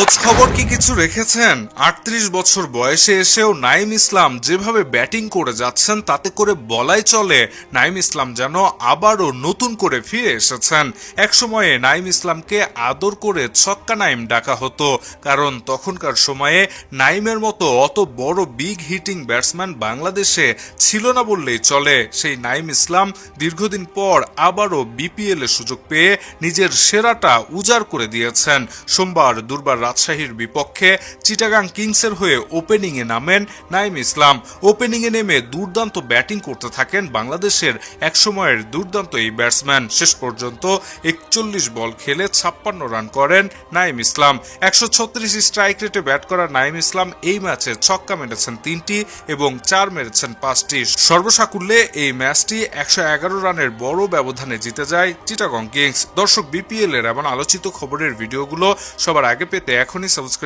খোঁজ খবর কি কিছু রেখেছেন? ৩৮ বছর বয়সে এসেও নাইম ইসলাম যেভাবে ব্যাটিং করে যাচ্ছেন তাতে করে বলাই চলে নাইম ইসলাম যেন আবারও নতুন করে ফিরে এসেছেন। একসময়ে নাইম ইসলামকে আদর করে ছক্কা নাইম ডাকা হতো, কারণ তখনকার সময়ে নাইমের মতো অত বড় বিগ হিটিং ব্যাটসম্যান বাংলাদেশে ছিল না বললেই চলে। সেই নাইম ইসলাম দীর্ঘদিন পর আবারও বিপিএল এ সুযোগ পেয়ে নিজের সেরাটা উজাড় করে দিয়েছেন। সোমবার দুর্বার রাজশাহীর বিপক্ষে চিটাগাং কিংসের হয়ে ওপেনিং এ নামেন নাইম ইসলাম। ওপেনিং এ নেমে দুর্দান্ত ব্যাটিং করতে থাকেন বাংলাদেশের একসময়ের দুর্দান্ত এই ব্যাটসম্যান। শেষ পর্যন্ত ৪১ বল খেলে ৫৬ রান করেন নাইম ইসলাম। ১৩৬ স্ট্রাইক রেটে ব্যাট করা নাইম ইসলাম এই ম্যাচে ছক্কা মেরেছেন ৩টি এবং ৪ মেরেছেন ৫টি। সর্বসাকুল্যে এই ম্যাচটি ১১১ রানের বড় ব্যবধানে জিতে যায় চিটাগং কিংস। দর্শক, বিপিএল এর এমন আলোচিত খবরের ভিডিওগুলো সবার আগে পেতে এখনই সাবস্ক্রাইব